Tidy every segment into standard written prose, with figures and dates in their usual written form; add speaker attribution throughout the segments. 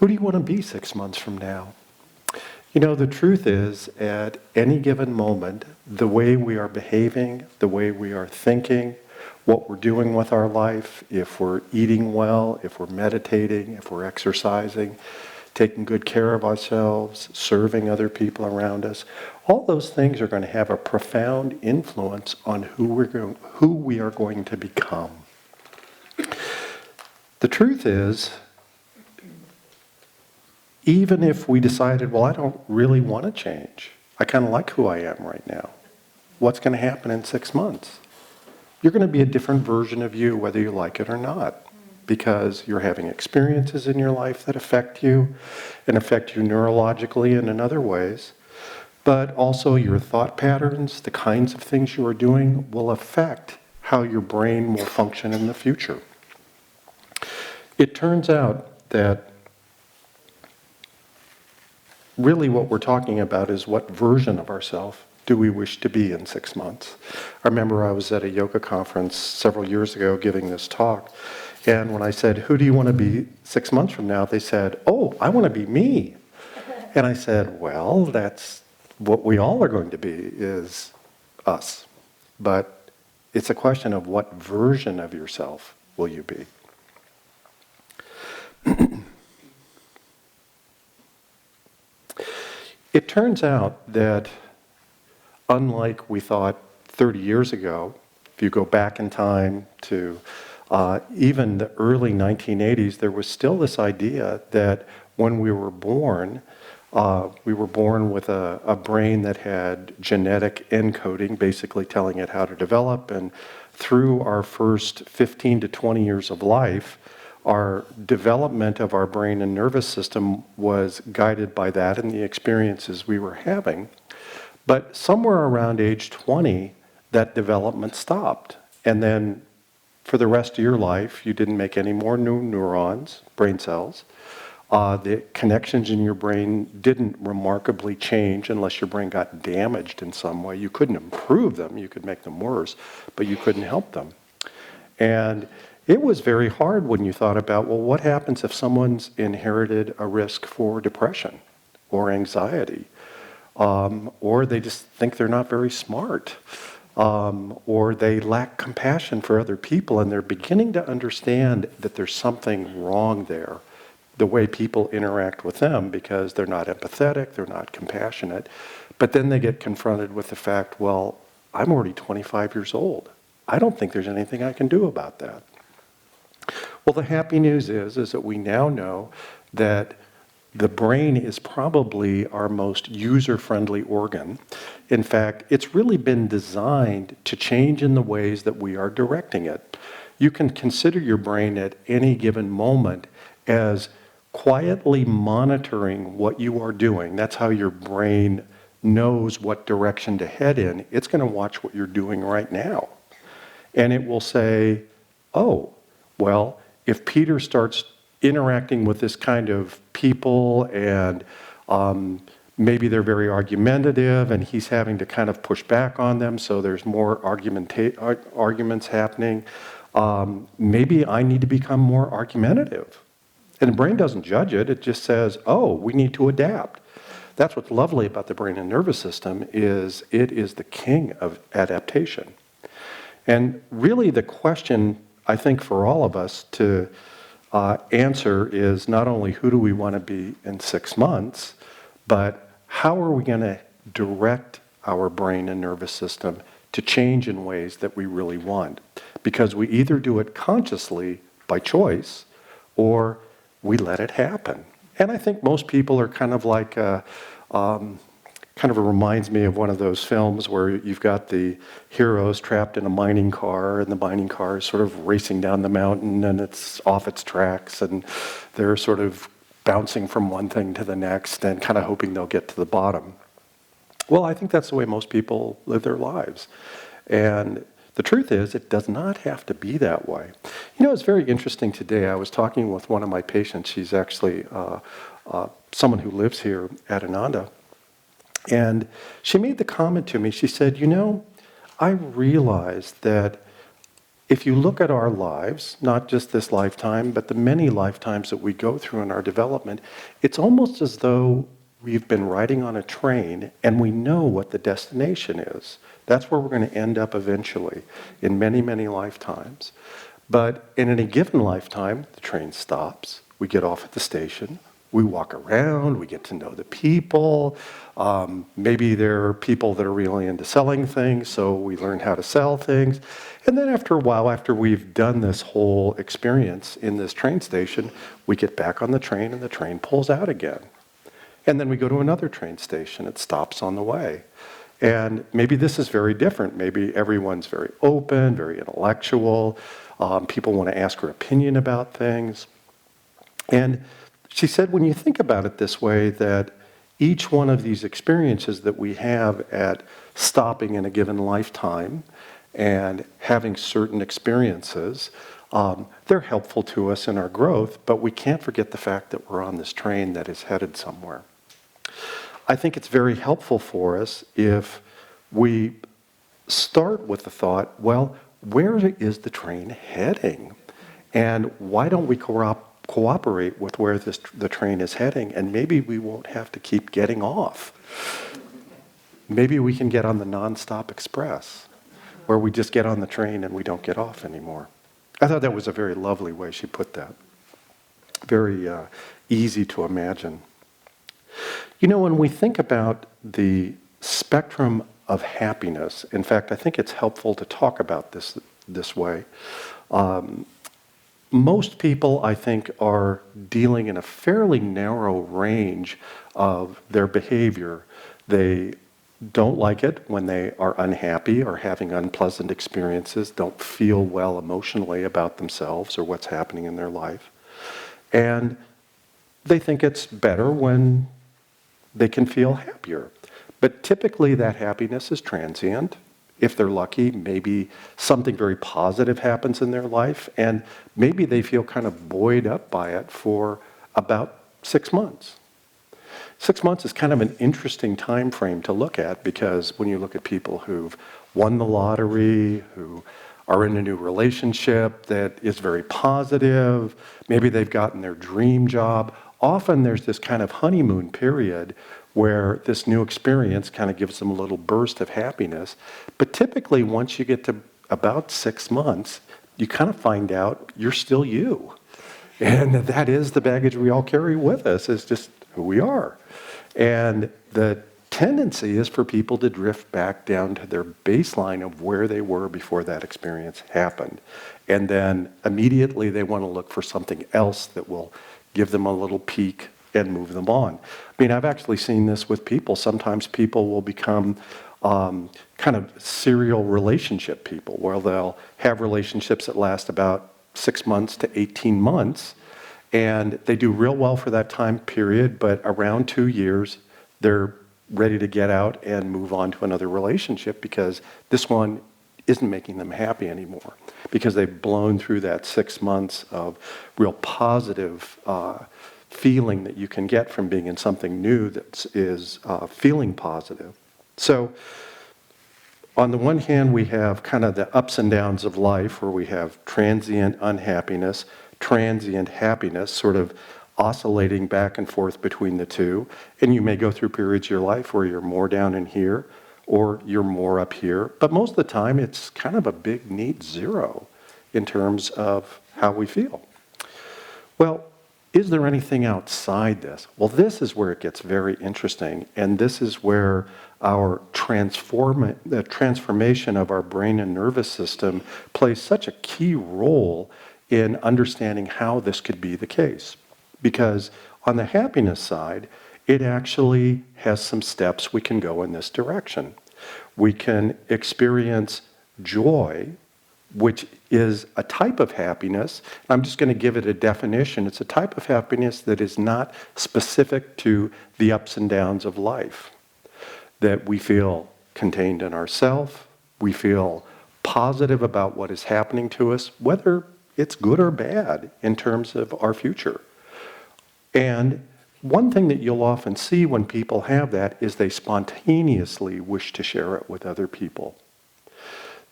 Speaker 1: Who do you want to be 6 months from now? You know, the truth is, at any given moment, the way we are behaving, the way we are thinking, what we're doing with our life, if we're eating well, if we're meditating, if we're exercising, taking good care of ourselves, serving other people around us, all those things are going to have a profound influence on who we are going to become. The truth is, even if we decided, well, I don't really want to change, I kind of like who I am right now, what's going to happen in 6 months? You're going to be a different version of you, whether you like it or not, because you're having experiences in your life that affect you and affect you neurologically and in other ways. But also your thought patterns, the kinds of things you are doing will affect how your brain will function in the future. It turns out that really what we're talking about is what version of ourselves do we wish to be in 6 months. I remember I was at a yoga conference several years ago giving this talk, and when I said, who do you want to be 6 months from now? They said, oh, I want to be me. And I said, well, that's what we all are going to be, is us. But it's a question of what version of yourself will you be. It turns out that unlike we thought 30 years ago, if you go back in time to even the early 1980s, there was still this idea that when we were born with a brain that had genetic encoding, basically telling it how to develop, and through our first 15 to 20 years of life, our development of our brain and nervous system was guided by that and the experiences we were having. But somewhere around age 20, that development stopped. And then for the rest of your life, you didn't make any more new neurons, brain cells. The connections in your brain didn't remarkably change unless your brain got damaged in some way. You couldn't improve them, you could make them worse, but you couldn't help them. And it was very hard when you thought about, well, what happens if someone's inherited a risk for depression or anxiety? Or they just think they're not very smart, or they lack compassion for other people, and they're beginning to understand that there's something wrong there, the way people interact with them, because they're not empathetic, they're not compassionate. But then they get confronted with the fact, well, I'm already 25 years old. I don't think there's anything I can do about that. Well, the happy news is that we now know that the brain is probably our most user-friendly organ. In fact, it's really been designed to change in the ways that we are directing it. You can consider your brain at any given moment as quietly monitoring what you are doing. That's how your brain knows what direction to head in. It's going to watch what you're doing right now. And it will say, oh, well, if Peter starts interacting with this kind of people and maybe they're very argumentative and he's having to kind of push back on them, so there's more arguments happening, maybe I need to become more argumentative. And the brain doesn't judge it, it just says, oh, we need to adapt. That's what's lovely about the brain and nervous system, is it is the king of adaptation. And really the question, I think, for all of us to answer is not only who do we want to be in 6 months, but how are we going to direct our brain and nervous system to change in ways that we really want? Because we either do it consciously by choice or we let it happen. And I think most people are kind of like kind of reminds me of one of those films where you've got the heroes trapped in a mining car, and the mining car is sort of racing down the mountain and it's off its tracks, and they're sort of bouncing from one thing to the next and kind of hoping they'll get to the bottom. Well, I think that's the way most people live their lives. And the truth is, it does not have to be that way. You know, it's very interesting today. I was talking with one of my patients. She's actually someone who lives here at Ananda. And she made the comment to me, she said, you know, I realized that if you look at our lives, not just this lifetime, but the many lifetimes that we go through in our development, it's almost as though we've been riding on a train and we know what the destination is. That's where we're going to end up eventually in many, many lifetimes. But in any given lifetime, the train stops, we get off at the station, we walk around, we get to know the people. Maybe there are people that are really into selling things, so we learn how to sell things. And then after a while, after we've done this whole experience in this train station, we get back on the train and the train pulls out again. And then we go to another train station, it stops on the way. And maybe this is very different. Maybe everyone's very open, very intellectual. People want to ask her opinion about things. And she said, when you think about it this way, that each one of these experiences that we have at stopping in a given lifetime and having certain experiences, they're helpful to us in our growth, but we can't forget the fact that we're on this train that is headed somewhere. I think it's very helpful for us if we start with the thought, well, where is the train heading? And why don't we cooperate with where the train is heading, and maybe we won't have to keep getting off. Maybe we can get on the nonstop express, where we just get on the train and we don't get off anymore. I thought that was a very lovely way she put that. Very easy to imagine. You know, when we think about the spectrum of happiness, in fact, I think it's helpful to talk about this way. Most people, I think, are dealing in a fairly narrow range of their behavior. They don't like it when they are unhappy or having unpleasant experiences, don't feel well emotionally about themselves or what's happening in their life. And they think it's better when they can feel happier. But typically that happiness is transient. If they're lucky, maybe something very positive happens in their life, and maybe they feel kind of buoyed up by it for about 6 months. 6 months is kind of an interesting time frame to look at, because when you look at people who've won the lottery, who are in a new relationship that is very positive, maybe they've gotten their dream job, often there's this kind of honeymoon period where this new experience kind of gives them a little burst of happiness. But typically, once you get to about 6 months, you kind of find out you're still you. And that is the baggage we all carry with us, is just who we are. And the tendency is for people to drift back down to their baseline of where they were before that experience happened. And then immediately they want to look for something else that will give them a little peak and move them on. I mean, I've actually seen this with people. Sometimes people will become kind of serial relationship people, where they'll have relationships that last about 6 months to 18 months, and they do real well for that time period, but around 2 years, they're ready to get out and move on to another relationship because this one isn't making them happy anymore, because they've blown through that 6 months of real positive feeling that you can get from being in something new that is feeling positive. So on the one hand, we have kind of the ups and downs of life, where we have transient unhappiness, transient happiness, sort of oscillating back and forth between the two. And you may go through periods of your life where you're more down in here or you're more up here. But most of the time, it's kind of a big, neat zero in terms of how we feel. Well, is there anything outside this? Well, this is where it gets very interesting, and this is where the transformation of our brain and nervous system plays such a key role in understanding how this could be the case. Because on the happiness side, it actually has some steps we can go in this direction. We can experience joy, which is a type of happiness. I'm just going to give it a definition. It's a type of happiness that is not specific to the ups and downs of life, that we feel contained in ourselves, we feel positive about what is happening to us, whether it's good or bad in terms of our future. And one thing that you'll often see when people have that is they spontaneously wish to share it with other people.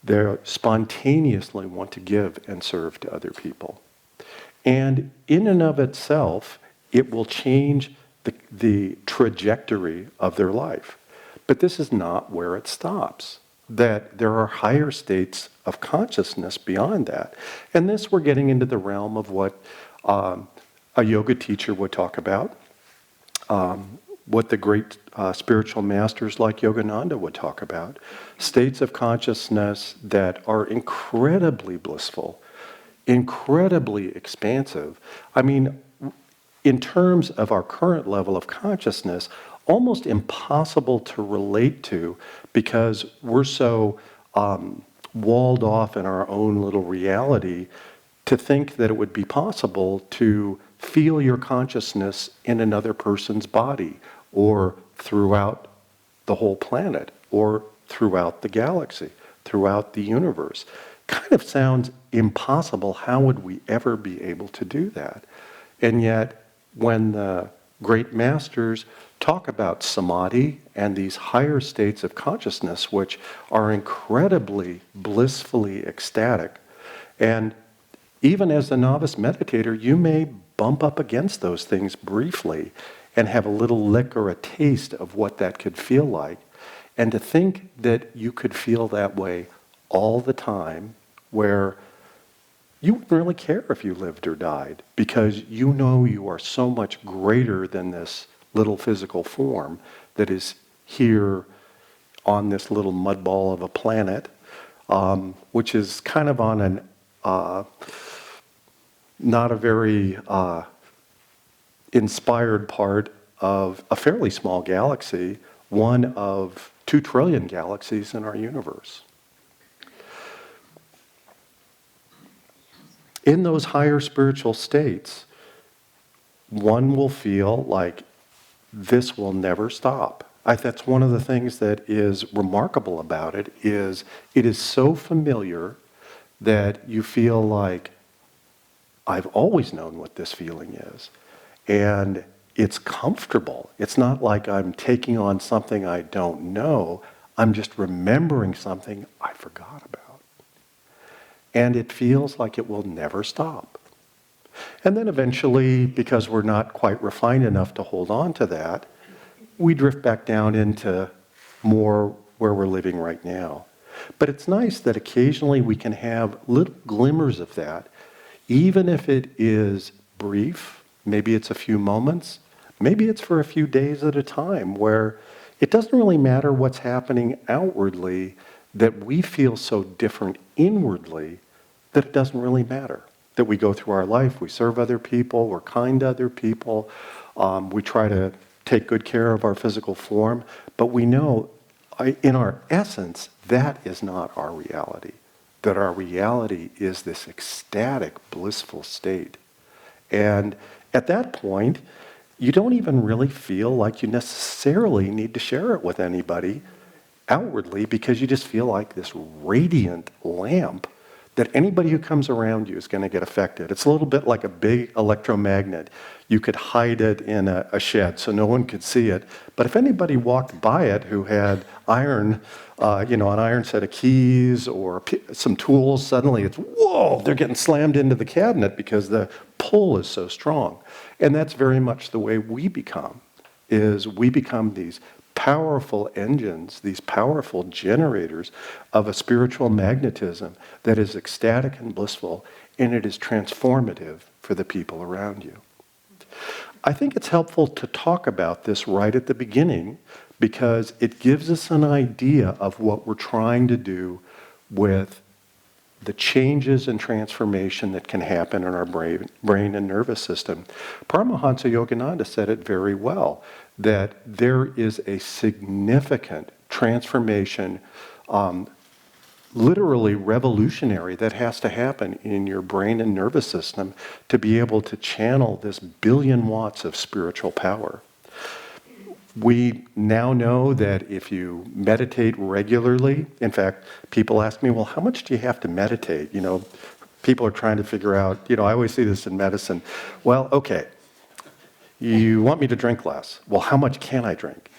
Speaker 1: They spontaneously want to give and serve to other people. And in and of itself, it will change the trajectory of their life. But this is not where it stops. That there are higher states of consciousness beyond that. And this, we're getting into the realm of what a yoga teacher would talk about, what the great spiritual masters like Yogananda would talk about. States of consciousness that are incredibly blissful, incredibly expansive. I mean, in terms of our current level of consciousness, almost impossible to relate to because we're so walled off in our own little reality to think that it would be possible to feel your consciousness in another person's body or throughout the whole planet or throughout the galaxy, throughout the universe. Kind of sounds impossible. How would we ever be able to do that? And yet, when the great masters talk about samadhi and these higher states of consciousness, which are incredibly blissfully ecstatic, and even as a novice meditator, you may bump up against those things briefly and have a little lick or a taste of what that could feel like. And to think that you could feel that way all the time, where you wouldn't really care if you lived or died, because you know you are so much greater than this little physical form that is here on this little mud ball of a planet, which is kind of on an not a very inspired part of a fairly small galaxy, one of 2 trillion galaxies in our universe. In those higher spiritual states, one will feel like this will never stop. That's one of the things that is remarkable about it is so familiar that you feel like, I've always known what this feeling is. And it's comfortable. It's not like I'm taking on something I don't know. I'm just remembering something I forgot about. And it feels like it will never stop. And then eventually, because we're not quite refined enough to hold on to that, we drift back down into more where we're living right now. But it's nice that occasionally we can have little glimmers of that, even if it is brief. Maybe it's a few moments, maybe it's for a few days at a time, where it doesn't really matter what's happening outwardly, that we feel so different inwardly that it doesn't really matter. That we go through our life, we serve other people, we're kind to other people, we try to take good care of our physical form, but we know in our essence, that is not our reality. That our reality is this ecstatic, blissful state. And at that point, you don't even really feel like you necessarily need to share it with anybody outwardly, because you just feel like this radiant lamp that anybody who comes around you is going to get affected. It's a little bit like a big electromagnet. You could hide it in a shed so no one could see it. But if anybody walked by it who had iron, an iron set of keys or some tools, suddenly it's, whoa, they're getting slammed into the cabinet because the pull is so strong. And that's very much the way we become, is we become these powerful engines, these powerful generators of a spiritual magnetism that is ecstatic and blissful, and it is transformative for the people around you. I think it's helpful to talk about this right at the beginning, because it gives us an idea of what we're trying to do with the changes and transformation that can happen in our brain and nervous system. Paramahansa Yogananda said it very well, that there is a significant transformation, literally revolutionary, that has to happen in your brain and nervous system to be able to channel this 1 billion watts of spiritual power. We now know that if you meditate regularly, in fact, people ask me, well, how much do you have to meditate? People are trying to figure out, I always see this in medicine. Well, okay, you want me to drink less. Well, how much can I drink?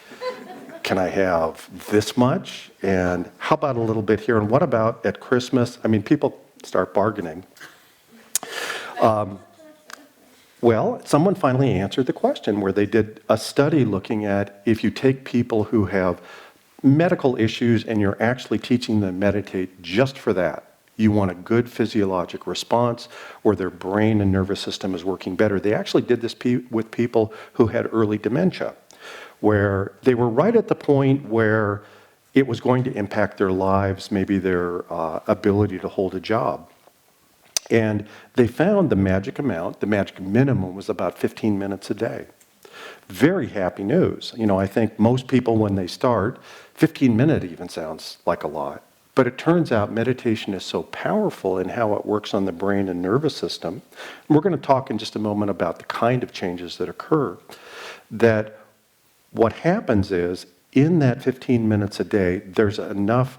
Speaker 1: can I have this much? And how about a little bit here? And what about at Christmas? I mean, people start bargaining. Well, someone finally answered the question where they did a study looking at if you take people who have medical issues and you're actually teaching them to meditate just for that. You want a good physiologic response where their brain and nervous system is working better. They actually did this with people who had early dementia, where they were right at the point where it was going to impact their lives, maybe their ability to hold a job. And they found the magic amount, the magic minimum was about 15 minutes a day. Very happy news. You know, I think most people when they start, 15 minutes even sounds like a lot. But it turns out meditation is so powerful in how it works on the brain and nervous system. And we're going to talk in just a moment about the kind of changes that occur. That what happens is, in that 15 minutes a day, there's enough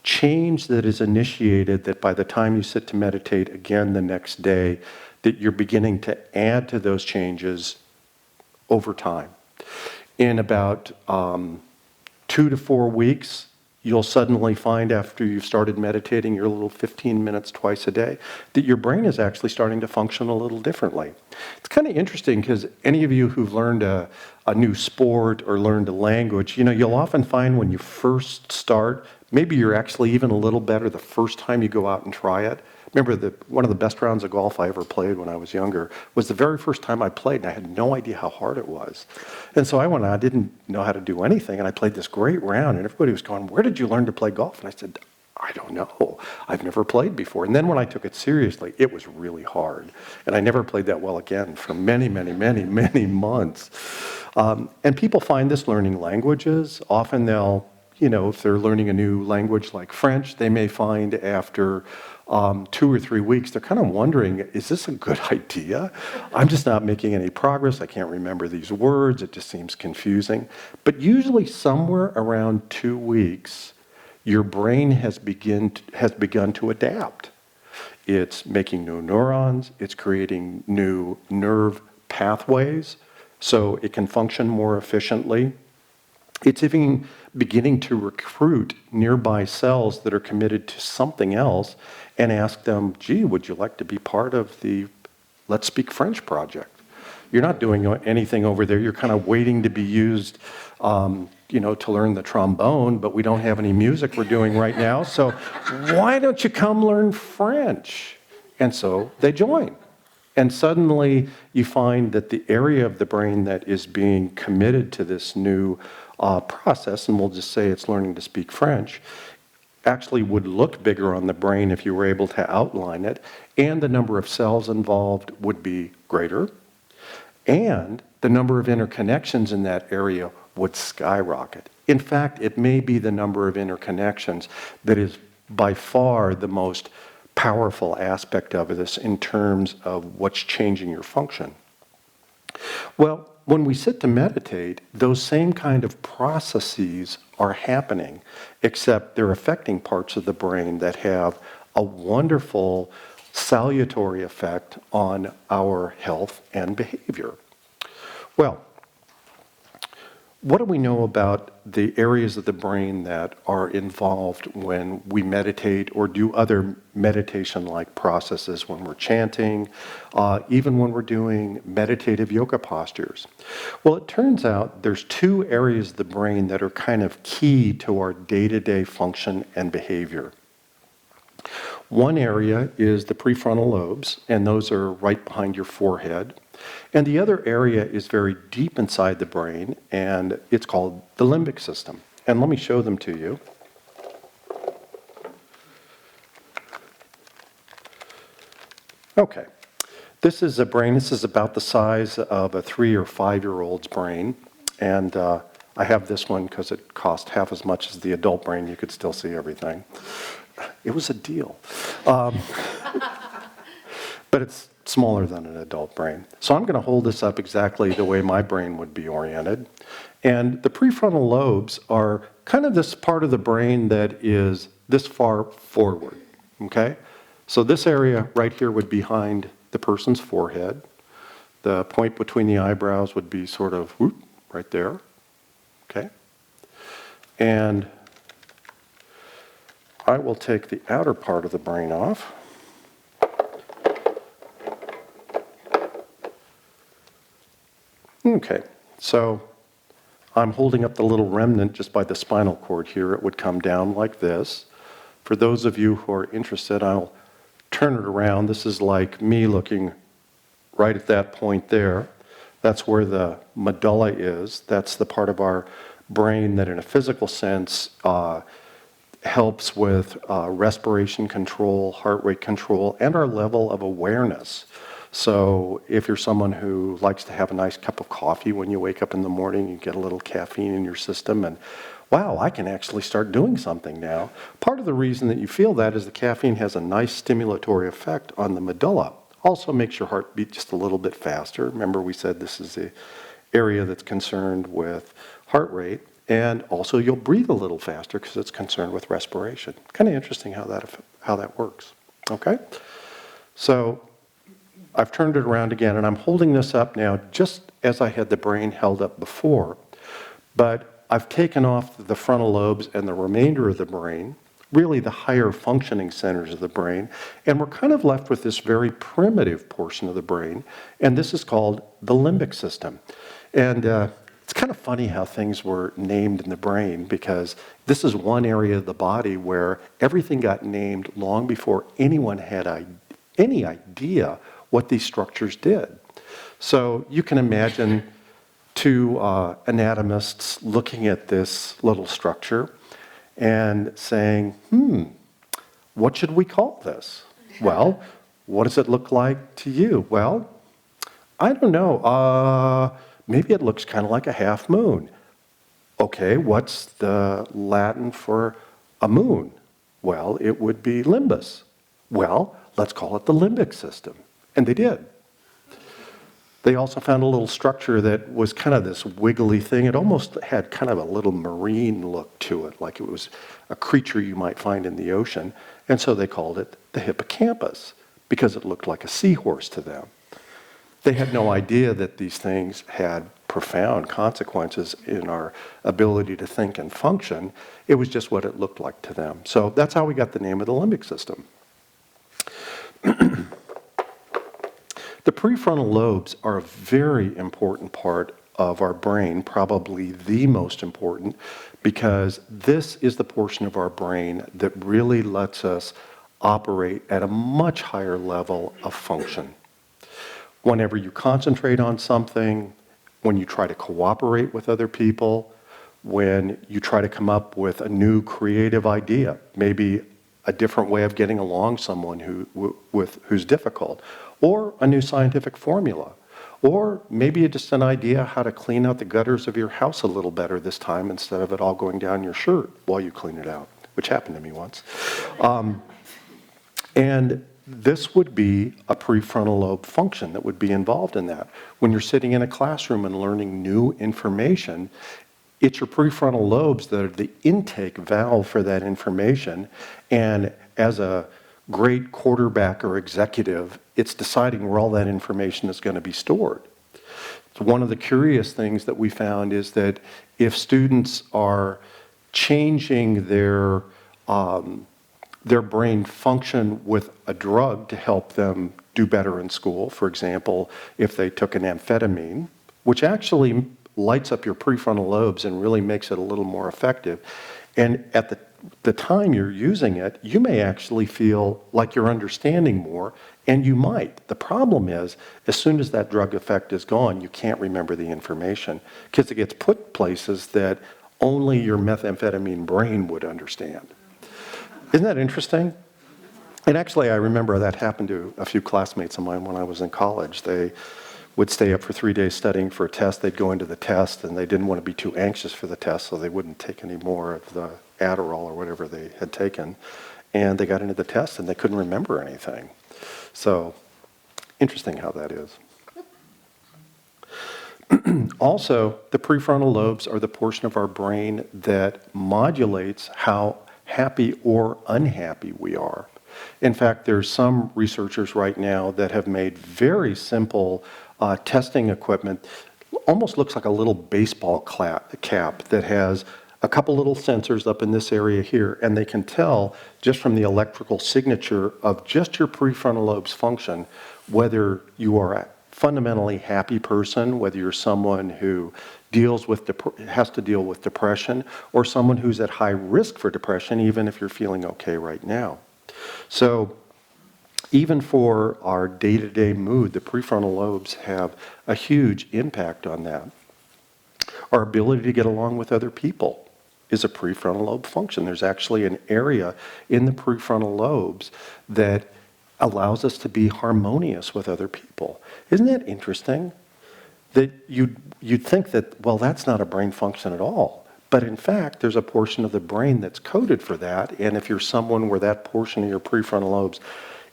Speaker 1: change that is initiated that by the time you sit to meditate again the next day, that you're beginning to add to those changes over time. In about 2 to 4 weeks, you'll suddenly find after you've started meditating your little 15 minutes twice a day, that your brain is actually starting to function a little differently. It's kind of interesting because any of you who've learned a new sport or learned a language, you know, you'll often find when you first start, maybe you're actually even a little better the first time you go out and try it. Remember, one of the best rounds of golf I ever played when I was younger was the very first time I played, and I had no idea how hard it was. And so I went out, I didn't know how to do anything, and I played this great round, and everybody was going, "Where did you learn to play golf?" And I said, "I don't know. I've never played before." And then when I took it seriously, it was really hard. And I never played that well again for many, many, many, many months. And people find this learning languages. Often they'll, you know, if they're learning a new language like French, they may find after 2 or 3 weeks, they're kind of wondering, is this a good idea? I'm just not making any progress. I can't remember these words. It just seems confusing. But usually somewhere around 2 weeks, your brain has begun to adapt. It's making new neurons. It's creating new nerve pathways so it can function more efficiently. It's even beginning to recruit nearby cells that are committed to something else and ask them, "Gee, would you like to be part of the Let's Speak French project?" You're not doing anything over there. You're kind of waiting to be used, you know, to learn the trombone, but we don't have any music we're doing right now, so why don't you come learn French? And so they join. And suddenly you find that the area of the brain that is being committed to this new process, and we'll just say it's learning to speak French, actually would look bigger on the brain if you were able to outline it, and the number of cells involved would be greater, and the number of interconnections in that area would skyrocket. In fact, it may be the number of interconnections that is by far the most powerful aspect of this in terms of what's changing your function. Well, when we sit to meditate, those same kind of processes are happening, except they're affecting parts of the brain that have a wonderful salutary effect on our health and behavior. Well, what do we know about the areas of the brain that are involved when we meditate or do other meditation-like processes, when we're chanting, even when we're doing meditative yoga postures? Well, it turns out there's 2 areas of the brain that are kind of key to our day-to-day function and behavior. One area is the prefrontal lobes, and those are right behind your forehead. And the other area is very deep inside the brain, and it's called the limbic system. And let me show them to you. Okay. This is a brain. This is about the size of a 3 or 5-year-old's brain. And I have this one because it cost half as much as the adult brain. You could still see everything. It was a deal. But it's smaller than an adult brain. So I'm going to hold this up exactly the way my brain would be oriented. And the prefrontal lobes are kind of this part of the brain that is this far forward, okay? So this area right here would be behind the person's forehead. The point between the eyebrows would be sort of whoop, right there, okay? And I will take the outer part of the brain off. Okay, so I'm holding up the little remnant just by the spinal cord here. It would come down like this. For those of you who are interested, I'll turn it around. This is like me looking right at that point there. That's where the medulla is. That's the part of our brain that in a physical sense helps with respiration control, heart rate control, and our level of awareness. So if you're someone who likes to have a nice cup of coffee when you wake up in the morning, you get a little caffeine in your system and wow, I can actually start doing something now. Part of the reason that you feel that is the caffeine has a nice stimulatory effect on the medulla. Also makes your heart beat just a little bit faster. Remember we said this is the area that's concerned with heart rate. And also you'll breathe a little faster because it's concerned with respiration. Kind of interesting how that works. Okay? So I've turned it around again and I'm holding this up now just as I had the brain held up before. But I've taken off the frontal lobes and the remainder of the brain, really the higher functioning centers of the brain, and we're kind of left with this very primitive portion of the brain, and this is called the limbic system. And it's kind of funny how things were named in the brain, because this is one area of the body where everything got named long before anyone had any idea what these structures did. So you can imagine two anatomists looking at this little structure and saying, what should we call this? Well, what does it look like to you? Well, I don't know. Maybe it looks kind of like a half moon. Okay, what's the Latin for a moon? Well, it would be limbus. Well, let's call it the limbic system. And they did. They also found a little structure that was kind of this wiggly thing. It almost had kind of a little marine look to it, like it was a creature you might find in the ocean. And so they called it the hippocampus, because it looked like a seahorse to them. They had no idea that these things had profound consequences in our ability to think and function. It was just what it looked like to them. So that's how we got the name of the limbic system. The prefrontal lobes are a very important part of our brain, probably the most important, because this is the portion of our brain that really lets us operate at a much higher level of function. Whenever you concentrate on something, when you try to cooperate with other people, when you try to come up with a new creative idea, maybe a different way of getting along someone who's difficult, or a new scientific formula, or maybe just an idea how to clean out the gutters of your house a little better this time instead of it all going down your shirt while you clean it out, which happened to me once. And this would be a prefrontal lobe function that would be involved in that. When you're sitting in a classroom and learning new information, it's your prefrontal lobes that are the intake valve for that information. And as a great quarterback or executive, it's deciding where all that information is going to be stored. So one of the curious things that we found is that if students are changing their brain function with a drug to help them do better in school, for example, if they took an amphetamine, which actually lights up your prefrontal lobes and really makes it a little more effective, and at the time you're using it, you may actually feel like you're understanding more, and you might. The problem is, as soon as that drug effect is gone, you can't remember the information, because it gets put places that only your methamphetamine brain would understand. Isn't that interesting? And actually, I remember that happened to a few classmates of mine when I was in college. They would stay up for 3 days studying for a test. They'd go into the test, and they didn't want to be too anxious for the test, so they wouldn't take any more of the Adderall or whatever they had taken. And they got into the test, and they couldn't remember anything. So, interesting how that is. Also, the prefrontal lobes are the portion of our brain that modulates how happy or unhappy we are. In fact, there's some researchers right now that have made very simple testing equipment, almost looks like a little baseball cap that has a couple little sensors up in this area here, and they can tell just from the electrical signature of just your prefrontal lobe's function whether you are a fundamentally happy person, whether you're someone who has to deal with depression, or someone who's at high risk for depression, even if you're feeling okay right now. So even for our day-to-day mood, the prefrontal lobes have a huge impact on that. Our ability to get along with other people is a prefrontal lobe function. There's actually an area in the prefrontal lobes that allows us to be harmonious with other people. Isn't that interesting? That you'd think that, well, that's not a brain function at all. But in fact, there's a portion of the brain that's coded for that. And if you're someone where that portion of your prefrontal lobes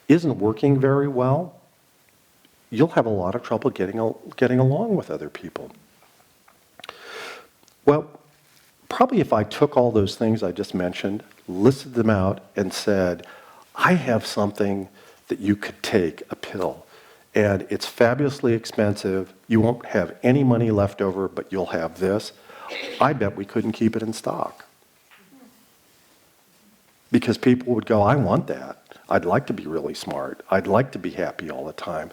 Speaker 1: isn't working very well, you'll have a lot of trouble getting along with other people. Well, probably if I took all those things I just mentioned, listed them out, and said, I have something that you could take, a pill, and it's fabulously expensive, you won't have any money left over, but you'll have this, I bet we couldn't keep it in stock. Because people would go, I want that. I'd like to be really smart. I'd like to be happy all the time.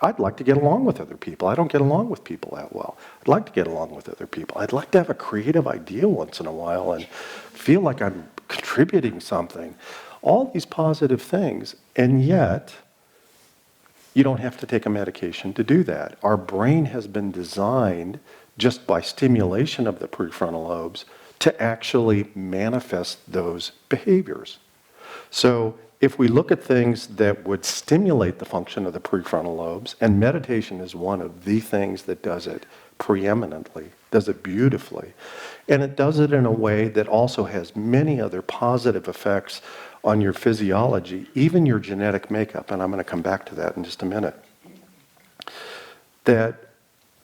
Speaker 1: I'd like to get along with other people. I don't get along with people that well. I'd like to get along with other people. I'd like to have a creative idea once in a while and feel like I'm contributing something. All these positive things, and yet you don't have to take a medication to do that. Our brain has been designed, just by stimulation of the prefrontal lobes, to actually manifest those behaviors. So if we look at things that would stimulate the function of the prefrontal lobes, and meditation is one of the things that does it preeminently, does it beautifully, and it does it in a way that also has many other positive effects on your physiology, even your genetic makeup, and I'm going to come back to that in just a minute, that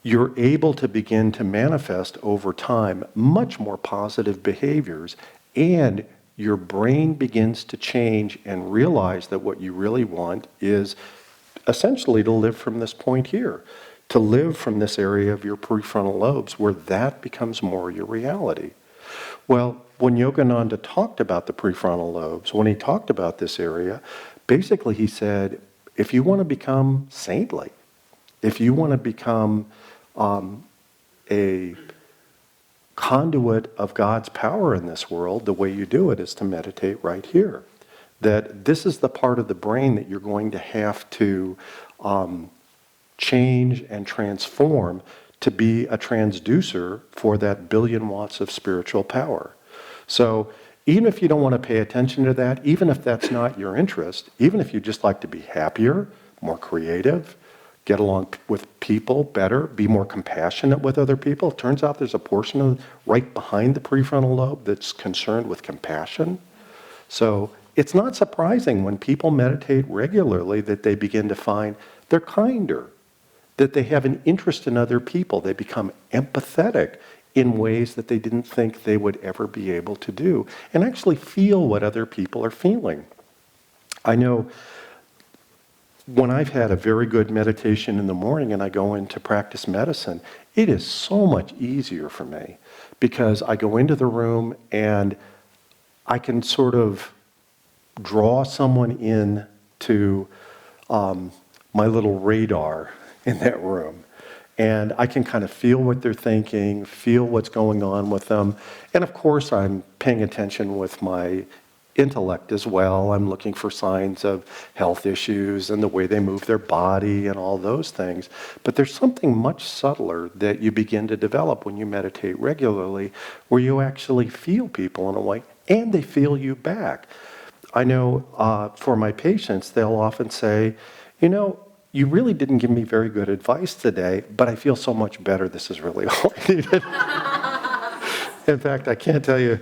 Speaker 1: you're able to begin to manifest over time much more positive behaviors, and your brain begins to change and realize that what you really want is essentially to live from this point here, to live from this area of your prefrontal lobes where that becomes more your reality. Well, when Yogananda talked about the prefrontal lobes, when he talked about this area, basically he said, if you want to become saintly, if you want to become a conduit of God's power in this world, the way you do it is to meditate right here. That this is the part of the brain that you're going to have to change and transform to be a transducer for that billion watts of spiritual power. So even if you don't want to pay attention to that, even if that's not your interest, even if you just like to be happier, more creative, get along with people better, be more compassionate with other people. It turns out there's a portion of right behind the prefrontal lobe that's concerned with compassion. So it's not surprising when people meditate regularly that they begin to find they're kinder, that they have an interest in other people. They become empathetic in ways that they didn't think they would ever be able to do, and actually feel what other people are feeling. I know when I've had a very good meditation in the morning and I go in to practice medicine, it is so much easier for me because I go into the room and I can sort of draw someone in to my little radar in that room. And I can kind of feel what they're thinking, feel what's going on with them. And of course, I'm paying attention with my intellect as well. I'm looking for signs of health issues and the way they move their body and all those things. But there's something much subtler that you begin to develop when you meditate regularly, where you actually feel people in a way, and they feel you back. I know for my patients, they'll often say, you know, you really didn't give me very good advice today, but I feel so much better. This is really all I needed. In fact, I can't tell you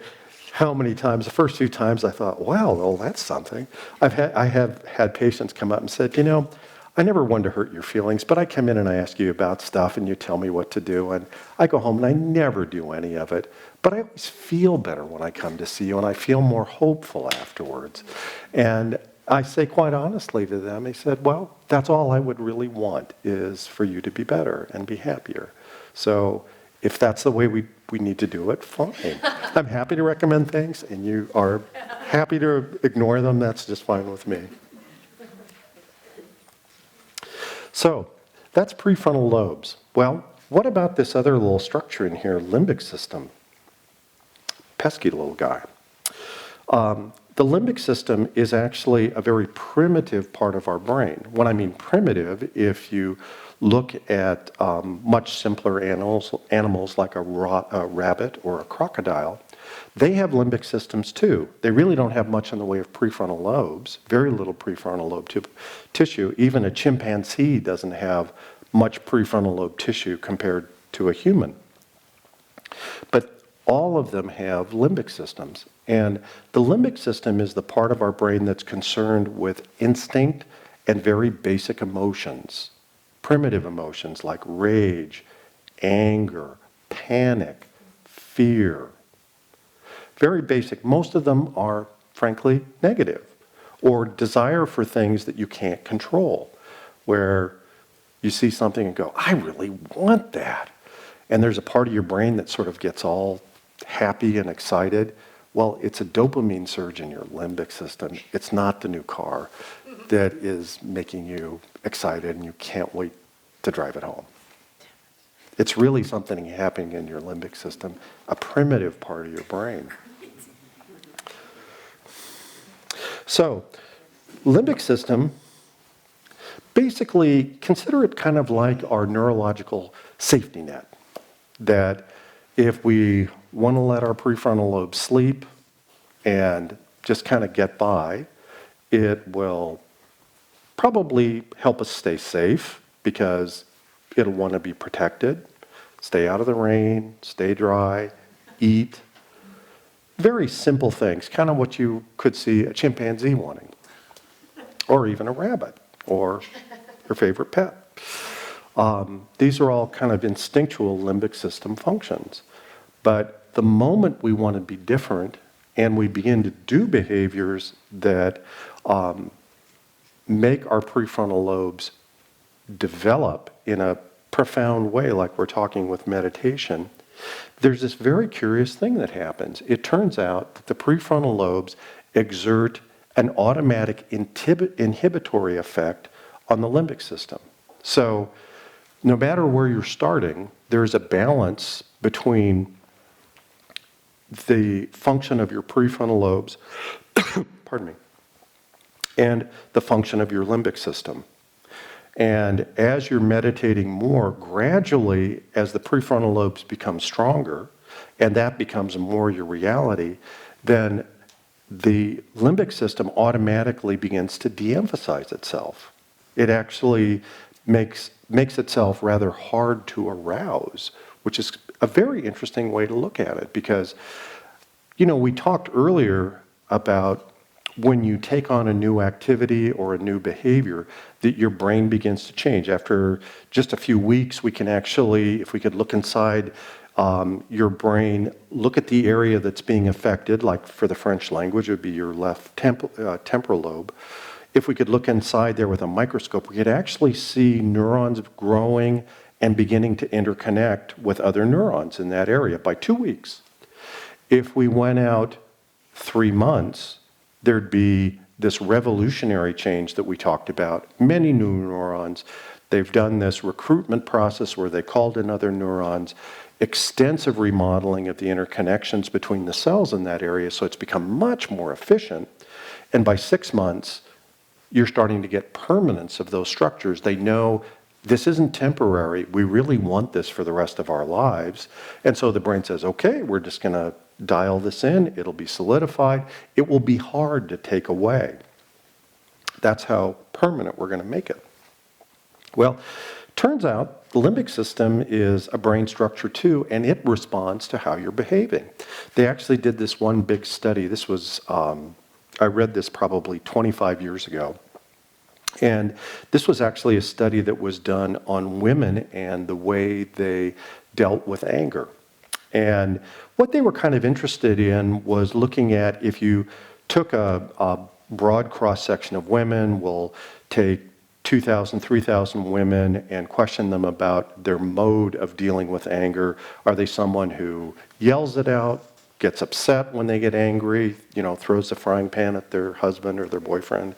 Speaker 1: how many times, the first few times I thought, wow, well, that's something. I have had patients come up and said, you know, I never wanted to hurt your feelings, but I come in and I ask you about stuff and you tell me what to do, and I go home and I never do any of it, but I always feel better when I come to see you, and I feel more hopeful afterwards. And I say quite honestly to them, he said, well, that's all I would really want is for you to be better and be happier. So If that's the way we need to do it, fine. I'm happy to recommend things, and you are happy to ignore them. That's just fine with me. So that's prefrontal lobes. Well, what about this other little structure in here, limbic system? Pesky little guy. The limbic system is actually a very primitive part of our brain. When I mean primitive, if you look at much simpler animals like a rabbit or a crocodile, they have limbic systems too. They really don't have much in the way of prefrontal lobes, very little prefrontal lobe tissue. Even a chimpanzee doesn't have much prefrontal lobe tissue compared to a human. But all of them have limbic systems. And the limbic system is the part of our brain that's concerned with instinct and very basic emotions, primitive emotions like rage, anger, panic, fear. Very basic. Most of them are, frankly, negative, or desire for things that you can't control, where you see something and go, I really want that. And there's a part of your brain that sort of gets all happy and excited. Well, it's a dopamine surge in your limbic system. It's not the new car that is making you excited and you can't wait to drive it home. It's really something happening in your limbic system, a primitive part of your brain. So, limbic system, basically consider it kind of like our neurological safety net. That if we want to let our prefrontal lobe sleep and just kind of get by, it will probably help us stay safe because it'll want to be protected, stay out of the rain, stay dry, eat. Very simple things, kind of what you could see a chimpanzee wanting, or even a rabbit, or your favorite pet. These are all kind of instinctual limbic system functions. But the moment we want to be different and we begin to do behaviors that make our prefrontal lobes develop in a profound way, like we're talking with meditation, there's this very curious thing that happens. It turns out that the prefrontal lobes exert an automatic inhibitory effect on the limbic system. So no matter where you're starting, there's a balance between the function of your prefrontal lobes, pardon me, and the function of your limbic system. And as you're meditating more, gradually, as the prefrontal lobes become stronger, and that becomes more your reality, then the limbic system automatically begins to de-emphasize itself. It actually makes itself rather hard to arouse, which is a very interesting way to look at it because, we talked earlier about when you take on a new activity or a new behavior, that your brain begins to change. After just a few weeks, we can actually, if we could look inside your brain, look at the area that's being affected, like for the French language, it would be your left temporal lobe. If we could look inside there with a microscope, we could actually see neurons growing and beginning to interconnect with other neurons in that area by 2 weeks. If we went out 3 months, there'd be this revolutionary change that we talked about. Many new neurons. They've done this recruitment process where they called in other neurons, extensive remodeling of the interconnections between the cells in that area, so it's become much more efficient. And by 6 months, you're starting to get permanence of those structures. They know this isn't temporary. We really want this for the rest of our lives. And so the brain says, okay, we're just going to dial this in. It'll be solidified. It will be hard to take away. That's how permanent we're going to make it. Well, turns out the limbic system is a brain structure too, and it responds to how you're behaving. They actually did this one big study. This was, I read this probably 25 years ago. And this was actually a study that was done on women and the way they dealt with anger. And what they were kind of interested in was looking at if you took a broad cross-section of women, we'll take 2,000, 3,000 women and questioned them about their mode of dealing with anger. Are they someone who yells it out, gets upset when they get angry, throws the frying pan at their husband or their boyfriend?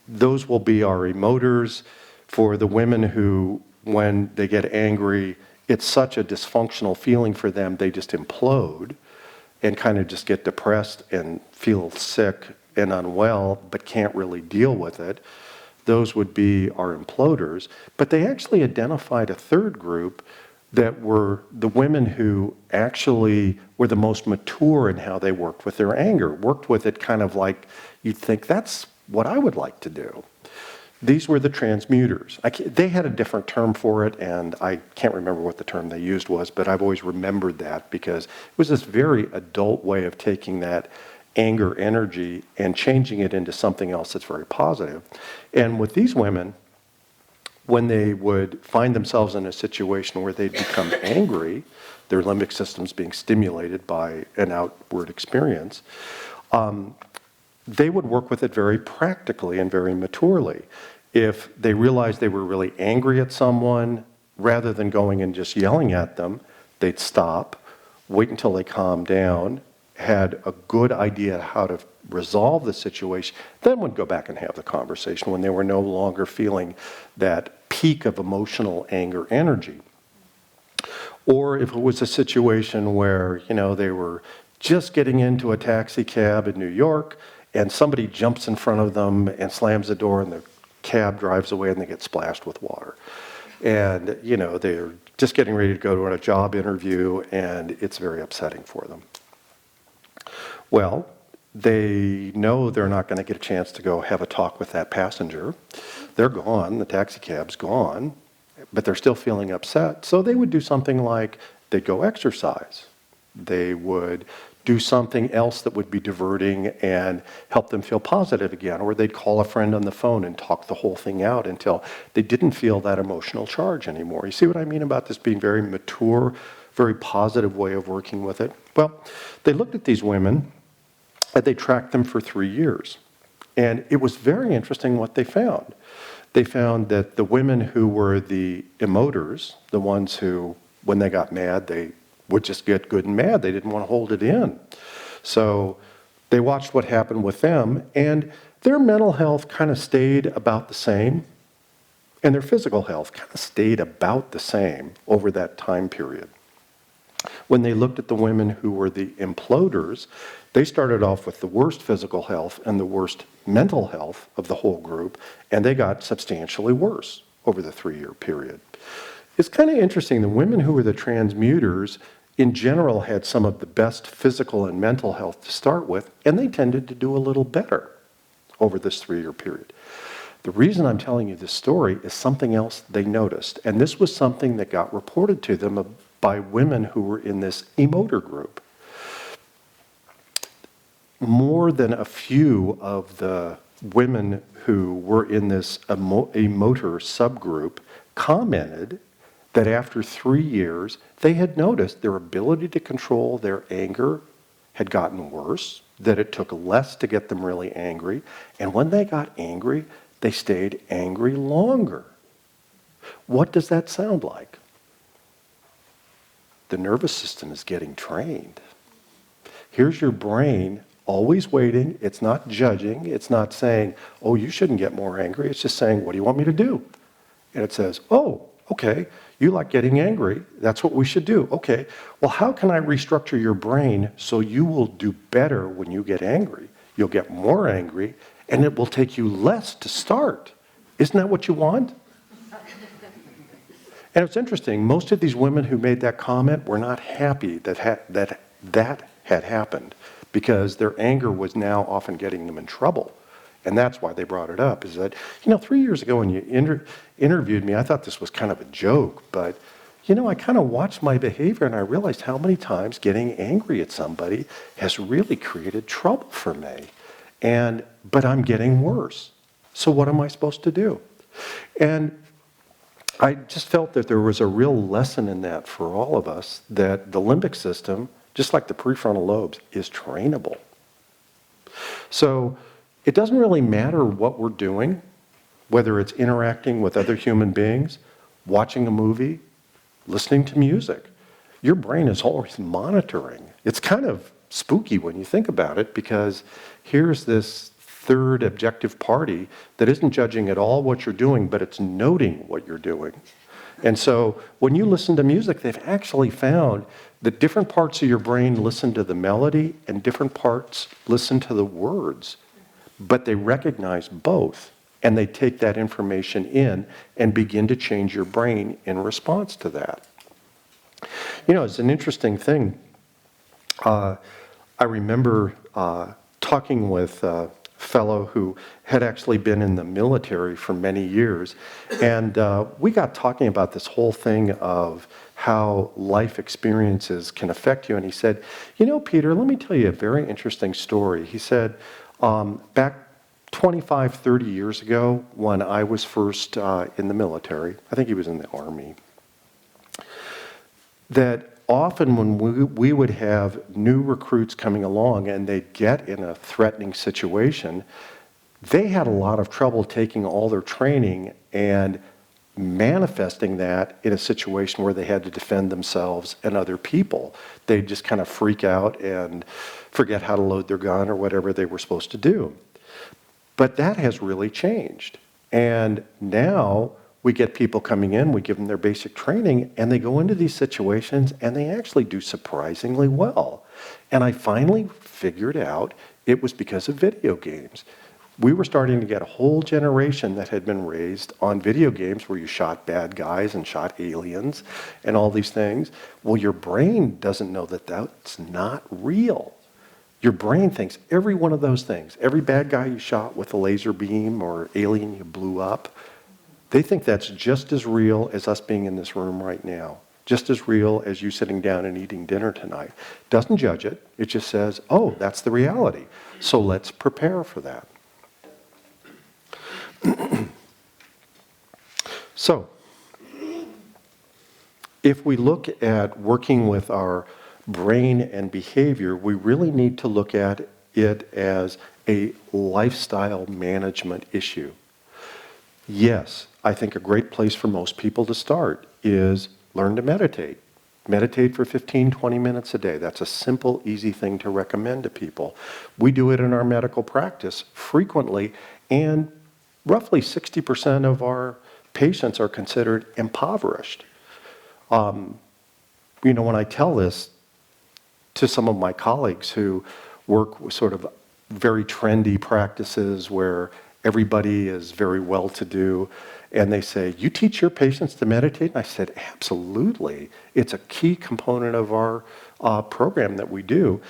Speaker 1: Those will be our emoters. For the women who, when they get angry, it's such a dysfunctional feeling for them, they just implode and kind of just get depressed and feel sick and unwell, but can't really deal with it. Those would be our imploders. But they actually identified a third group that were the women who actually were the most mature in how they worked with their anger, worked with it kind of like you'd think, that's what I would like to do. These were the transmuters. They had a different term for it, and I can't remember what the term they used was, but I've always remembered that because it was this very adult way of taking that anger energy and changing it into something else that's very positive. And with these women, when they would find themselves in a situation where they'd become angry, their limbic system's being stimulated by an outward experience, they would work with it very practically and very maturely. If they realized they were really angry at someone, rather than going and just yelling at them, they'd stop, wait until they calmed down, had a good idea how to resolve the situation, then would go back and have the conversation when they were no longer feeling that peak of emotional anger energy. Or if it was a situation where, they were just getting into a taxi cab in New York and somebody jumps in front of them and slams the door and the cab drives away and they get splashed with water. And, they're just getting ready to go to a job interview and it's very upsetting for them. Well, they know they're not going to get a chance to go have a talk with that passenger. They're gone, the taxi cab's gone, but they're still feeling upset. So they would do something like they'd go exercise. They would do something else that would be diverting and help them feel positive again. Or they'd call a friend on the phone and talk the whole thing out until they didn't feel that emotional charge anymore. You see what I mean about this being very mature, very positive way of working with it? Well, they looked at these women and they tracked them for 3 years. And it was very interesting what they found. They found that the women who were the emoters, the ones who, when they got mad, they would just get good and mad. They didn't want to hold it in. So they watched what happened with them, and their mental health kind of stayed about the same, and their physical health kind of stayed about the same over that time period. When they looked at the women who were the imploders, they started off with the worst physical health and the worst mental health of the whole group, and they got substantially worse over the 3-year period. It's kind of interesting, the women who were the transmuters in general had some of the best physical and mental health to start with, and they tended to do a little better over this 3-year period. The reason I'm telling you this story is something else they noticed, and this was something that got reported to them by women who were in this emoter group. More than a few of the women who were in this emoter subgroup commented that after 3 years, they had noticed their ability to control their anger had gotten worse, that it took less to get them really angry, and when they got angry, they stayed angry longer. What does that sound like? The nervous system is getting trained. Here's your brain always waiting. It's not judging. It's not saying, oh, you shouldn't get more angry. It's just saying, what do you want me to do? And it says, oh, okay, you like getting angry. That's what we should do. Okay, well, how can I restructure your brain so you will do better when you get angry? You'll get more angry, and it will take you less to start. Isn't that what you want? And it's interesting, most of these women who made that comment were not happy that had happened, because their anger was now often getting them in trouble. And that's why they brought it up, is that, 3 years ago when you interviewed me, I thought this was kind of a joke, but, I kind of watched my behavior and I realized how many times getting angry at somebody has really created trouble for me. But I'm getting worse. So what am I supposed to do? And I just felt that there was a real lesson in that for all of us, that the limbic system, just like the prefrontal lobes, is trainable. So it doesn't really matter what we're doing, whether it's interacting with other human beings, watching a movie, listening to music. Your brain is always monitoring. It's kind of spooky when you think about it, because here's this third objective party that isn't judging at all what you're doing, but it's noting what you're doing. And so when you listen to music, they've actually found that different parts of your brain listen to the melody and different parts listen to the words, but they recognize both, and they take that information in and begin to change your brain in response to that. You know, it's an interesting thing. I remember talking with a fellow who had actually been in the military for many years, and we got talking about this whole thing of how life experiences can affect you. And he said, you know, Peter, let me tell you a very interesting story. He said, back 25, 30 years ago, when I was first in the military, I think he was in the Army, that often when we would have new recruits coming along and they'd get in a threatening situation, they had a lot of trouble taking all their training and manifesting that in a situation where they had to defend themselves and other people. They'd just kind of freak out and forget how to load their gun or whatever they were supposed to do. But that has really changed. And now we get people coming in, we give them their basic training, and they go into these situations and they actually do surprisingly well. And I finally figured out it was because of video games. We were starting to get a whole generation that had been raised on video games where you shot bad guys and shot aliens and all these things. Well, your brain doesn't know that that's not real. Your brain thinks every one of those things, every bad guy you shot with a laser beam or alien you blew up, they think that's just as real as us being in this room right now, just as real as you sitting down and eating dinner tonight. Doesn't judge it. It just says, oh, that's the reality. So let's prepare for that. So, if we look at working with our brain and behavior, we really need to look at it as a lifestyle management issue. Yes, I think a great place for most people to start is learn to meditate. Meditate for 15, 20 minutes a day. That's a simple, easy thing to recommend to people. We do it in our medical practice frequently, and roughly 60% of our patients are considered impoverished. You know, when I tell this to some of my colleagues who work with sort of very trendy practices where everybody is very well-to-do, and they say, you teach your patients to meditate? And I said, absolutely. It's a key component of our program that we do.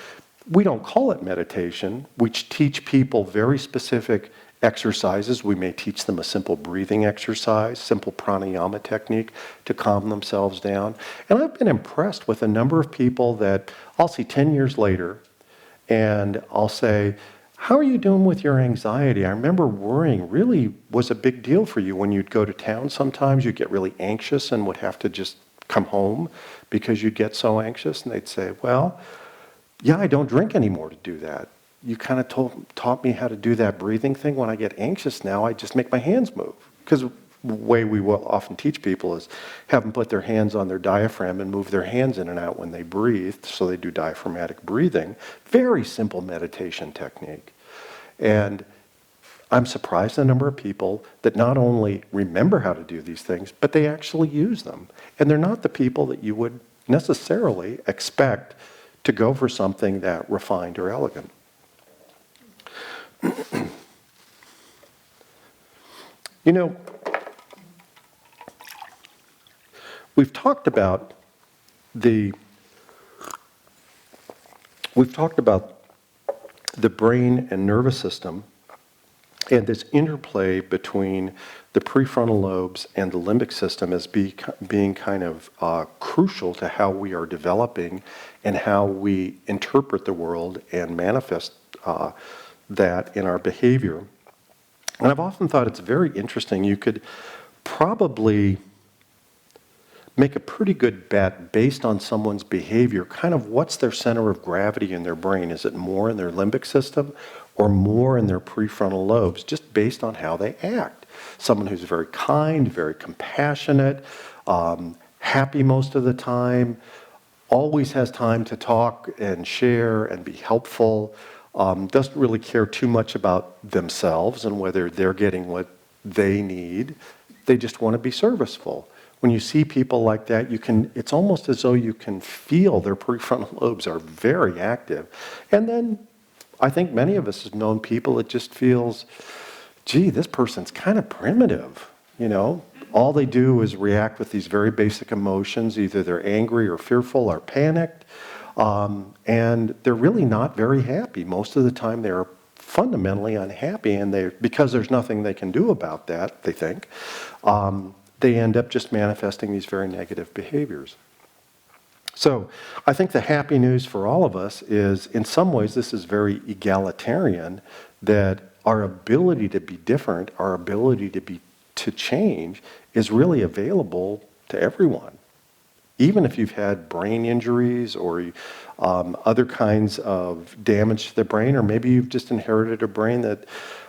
Speaker 1: We don't call it meditation. We teach people very specific exercises. We may teach them a simple breathing exercise, simple pranayama technique to calm themselves down. And I've been impressed with a number of people that I'll see 10 years later, and I'll say, how are you doing with your anxiety? I remember worrying really was a big deal for you when you'd go to town. Sometimes you'd get really anxious and would have to just come home because you'd get so anxious. And they'd say, well, yeah, I don't drink anymore to do that. You kind of taught me how to do that breathing thing. When I get anxious now, I just make my hands move. Because the way we will often teach people is have them put their hands on their diaphragm and move their hands in and out when they breathe. So they do diaphragmatic breathing. Very simple meditation technique. And I'm surprised the number of people that not only remember how to do these things, but they actually use them. And they're not the people that you would necessarily expect to go for something that refined or elegant. You know, we've talked about the brain and nervous system and this interplay between the prefrontal lobes and the limbic system as being kind of crucial to how we are developing and how we interpret the world and manifest that in our behavior. And I've often thought it's very interesting. You could probably make a pretty good bet based on someone's behavior, kind of what's their center of gravity in their brain. Is it more in their limbic system or more in their prefrontal lobes, just based on how they act? Someone who's very kind, very compassionate, happy most of the time, always has time to talk and share and be helpful, doesn't really care too much about themselves and whether they're getting what they need. They just want to be serviceful. When you see people like that, it's almost as though you can feel their prefrontal lobes are very active. And then I think many of us have known people, it just feels, gee, this person's kind of primitive, you know? All they do is react with these very basic emotions. Either they're angry or fearful or panicked, and they're really not very happy. Most of the time they're fundamentally unhappy, and because there's nothing they can do about that, they think, they end up just manifesting these very negative behaviors. So I think the happy news for all of us is, in some ways, this is very egalitarian, that our ability to be different, our ability to change, is really available to everyone. Even if you've had brain injuries or other kinds of damage to the brain, or maybe you've just inherited a brain that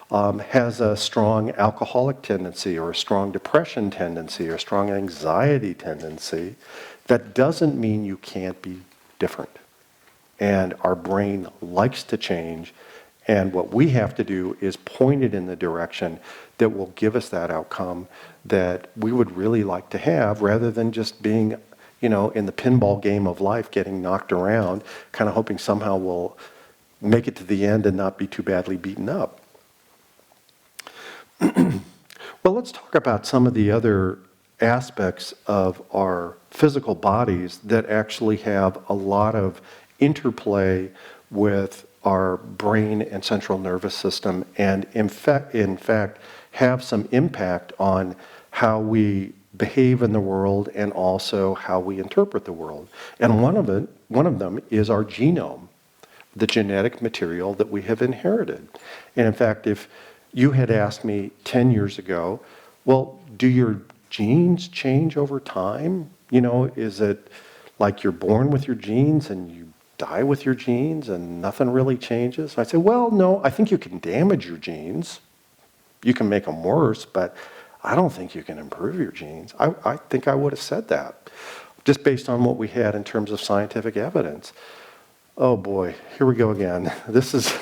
Speaker 1: has a strong alcoholic tendency or a strong depression tendency or a strong anxiety tendency, that doesn't mean you can't be different. And our brain likes to change, and what we have to do is point it in the direction that will give us that outcome that we would really like to have, rather than just being, in the pinball game of life, getting knocked around, kind of hoping somehow we'll make it to the end and not be too badly beaten up. Well, let's talk about some of the other aspects of our physical bodies that actually have a lot of interplay with our brain and central nervous system, and in fact have some impact on how we behave in the world and also how we interpret the world. And one of them is our genome, the genetic material that we have inherited. And in fact, if you had asked me 10 years ago, well, do your genes change over time? Is it like you're born with your genes and you die with your genes and nothing really changes? I say, well, no, I think you can damage your genes. You can make them worse, but I don't think you can improve your genes. I think I would have said that, just based on what we had in terms of scientific evidence. Oh boy, here we go again. This is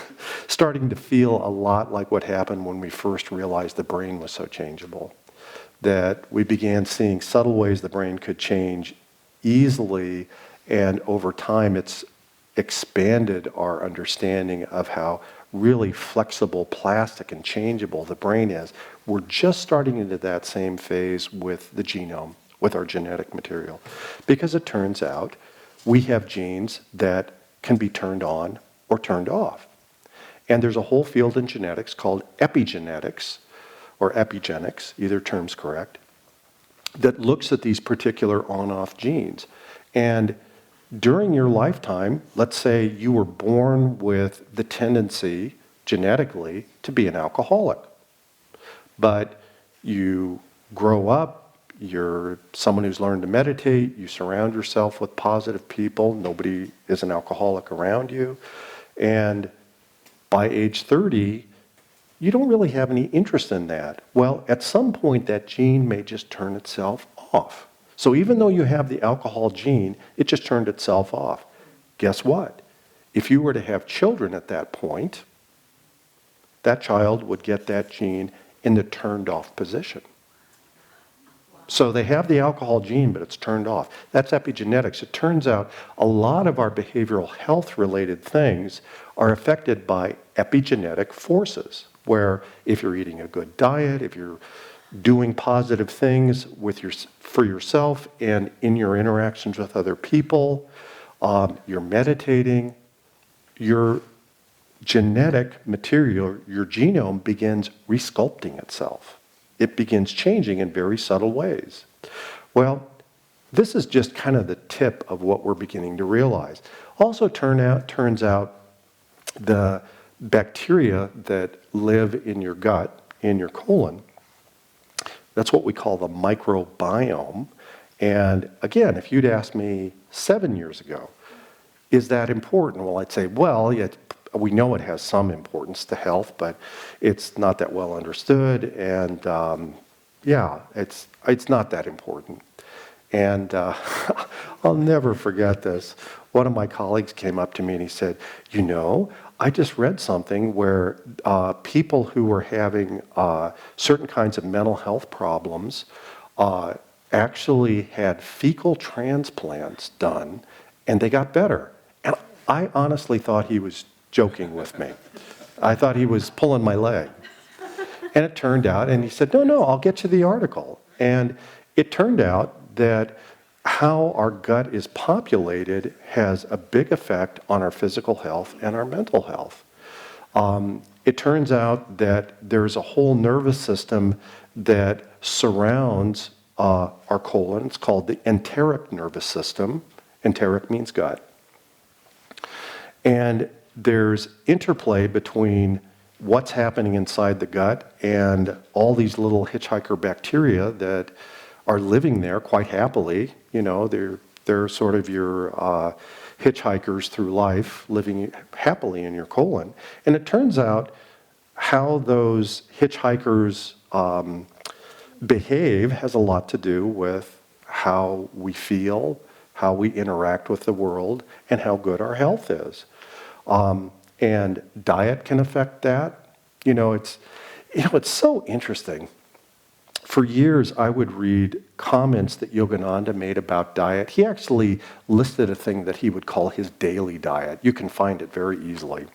Speaker 1: starting to feel a lot like what happened when we first realized the brain was so changeable. That we began seeing subtle ways the brain could change easily, and over time it's expanded our understanding of how really flexible, plastic, and changeable the brain is. We're just starting into that same phase with the genome, with our genetic material. Because it turns out we have genes that can be turned on or turned off. And there's a whole field in genetics called epigenetics, or epigenics, either term's correct, that looks at these particular on-off genes. And during your lifetime, let's say you were born with the tendency genetically to be an alcoholic, but you grow up, you're someone who's learned to meditate, you surround yourself with positive people, nobody is an alcoholic around you, and by age 30, you don't really have any interest in that. Well, at some point that gene may just turn itself off. So even though you have the alcohol gene, it just turned itself off. Guess what? If you were to have children at that point, that child would get that gene in the turned off position. So they have the alcohol gene, but it's turned off. That's epigenetics. It turns out a lot of our behavioral health related things are affected by epigenetic forces, where if you're eating a good diet, if you're doing positive things for yourself and in your interactions with other people, you're meditating, your genetic material, your genome begins resculpting itself. It begins changing in very subtle ways. Well, this is just kind of the tip of what we're beginning to realize. Also turns out the bacteria that live in your gut, in your colon, that's what we call the microbiome, And again, if you'd asked me 7 years ago, is that important? Well, I'd say, well, yeah, we know it has some importance to health, but it's not that well understood, and yeah, it's not that important. And I'll never forget this. One of my colleagues came up to me and he said, you know, I just read something where people who were having certain kinds of mental health problems actually had fecal transplants done and they got better. And I honestly thought he was joking with me. I thought he was pulling my leg. And it turned out, and he said, no, I'll get you the article. And it turned out that how our gut is populated has a big effect on our physical health and our mental health. It turns out that there's a whole nervous system that surrounds our colon. It's called the enteric nervous system. Enteric means gut. And there's interplay between what's happening inside the gut and all these little hitchhiker bacteria that are living there quite happily. You know, they're sort of your hitchhikers through life, living happily in your colon. And it turns out how those hitchhikers behave has a lot to do with how we feel, how we interact with the world, and how good our health is. And diet can affect that. It's so interesting. For years, I would read comments that Yogananda made about diet. He actually listed a thing that he would call his daily diet. You can find it very easily.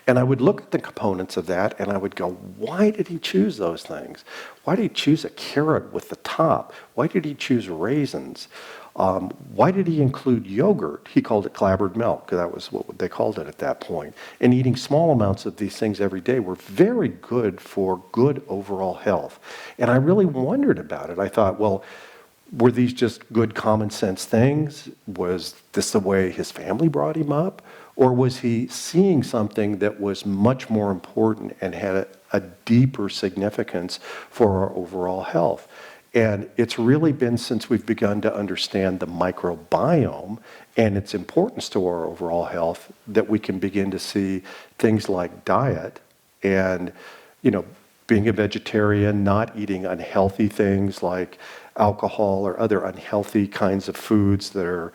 Speaker 1: And I would look at the components of that and I would go, why did he choose those things? Why did he choose a carrot with the top? Why did he choose raisins? Why did he include yogurt? He called it clabbered milk, because that was what they called it at that point. And eating small amounts of these things every day were very good for good overall health. And I really wondered about it. I thought, well, were these just good common sense things? Was this the way his family brought him up? Or was he seeing something that was much more important and had a deeper significance for our overall health? And it's really been since we've begun to understand the microbiome and its importance to our overall health that we can begin to see things like diet and, being a vegetarian, not eating unhealthy things like alcohol or other unhealthy kinds of foods that are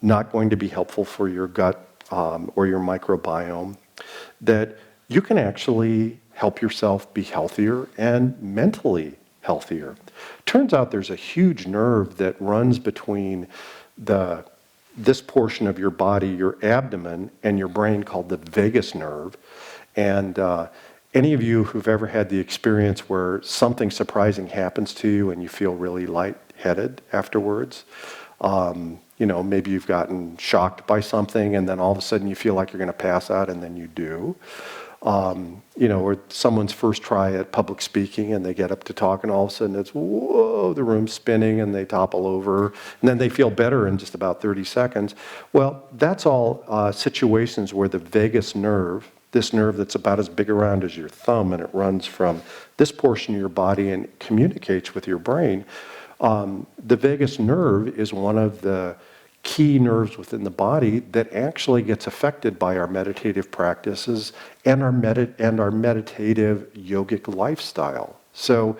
Speaker 1: not going to be helpful for your gut or your microbiome, that you can actually help yourself be healthier and mentally healthier. Turns out there's a huge nerve that runs between this portion of your body, your abdomen, and your brain called the vagus nerve. And any of you who've ever had the experience where something surprising happens to you and you feel really lightheaded afterwards, maybe you've gotten shocked by something and then all of a sudden you feel like you're going to pass out and then you do. Or someone's first try at public speaking and they get up to talk and all of a sudden it's, whoa, the room's spinning and they topple over and then they feel better in just about 30 seconds. Well, that's all situations where the vagus nerve, this nerve that's about as big around as your thumb and it runs from this portion of your body and communicates with your brain. The vagus nerve is one of the key nerves within the body that actually gets affected by our meditative practices and our meditative yogic lifestyle. So,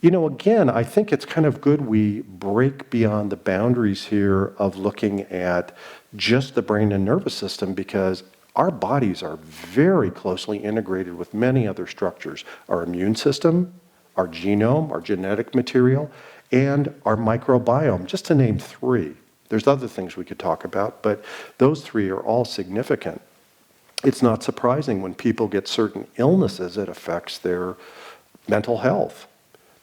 Speaker 1: again, I think it's kind of good we break beyond the boundaries here of looking at just the brain and nervous system, because our bodies are very closely integrated with many other structures. Our immune system, our genome, our genetic material, and our microbiome, just to name three. There's other things we could talk about, but those three are all significant. It's not surprising when people get certain illnesses, it affects their mental health.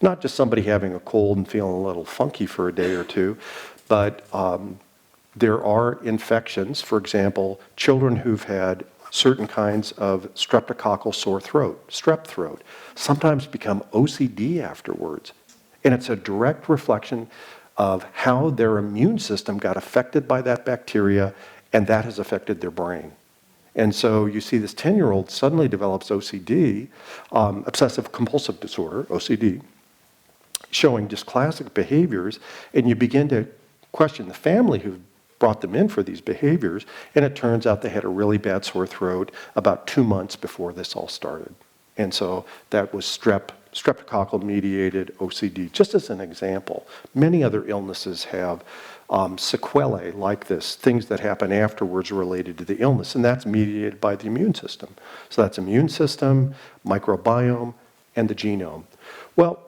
Speaker 1: Not just somebody having a cold and feeling a little funky for a day or two, but there are infections. For example, children who've had certain kinds of streptococcal sore throat, strep throat, sometimes become OCD afterwards. And it's a direct reflection of how their immune system got affected by that bacteria, and that has affected their brain. And so you see this 10-year-old suddenly develops OCD, obsessive compulsive disorder, OCD, showing just classic behaviors, and you begin to question the family who brought them in for these behaviors, and it turns out they had a really bad sore throat about 2 months before this all started. And so that was streptococcal mediated OCD, just as an example. Many other illnesses have sequelae like this, things that happen afterwards related to the illness, and that's mediated by the immune system. So that's immune system, microbiome, and the genome. Well,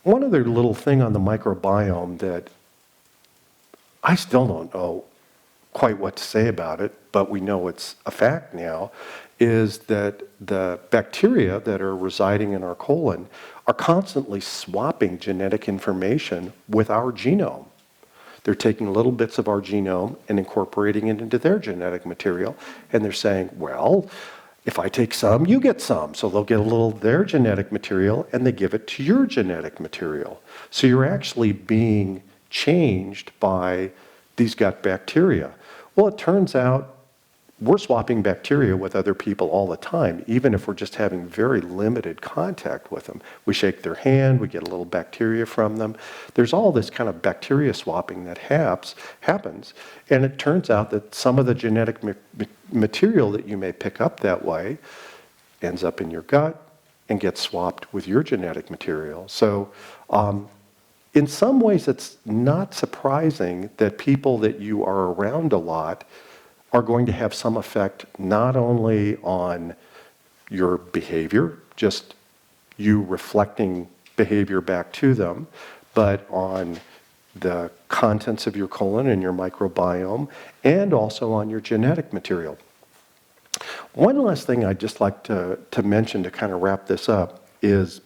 Speaker 1: one other little thing on the microbiome that I still don't know quite what to say about it, but we know it's a fact now, is that the bacteria that are residing in our colon are constantly swapping genetic information with our genome. They're taking little bits of our genome and incorporating it into their genetic material, and they're saying, well, if I take some, you get some. So they'll get a little of their genetic material and they give it to your genetic material. So you're actually being changed by these gut bacteria. Well, it turns out we're swapping bacteria with other people all the time, even if we're just having very limited contact with them. We shake their hand, we get a little bacteria from them. There's all this kind of bacteria swapping that happens, and it turns out that some of the genetic material that you may pick up that way ends up in your gut and gets swapped with your genetic material. So in some ways, it's not surprising that people that you are around a lot are going to have some effect not only on your behavior, just you reflecting behavior back to them, but on the contents of your colon and your microbiome, and also on your genetic material. One last thing I'd just like to mention to kind of wrap this up is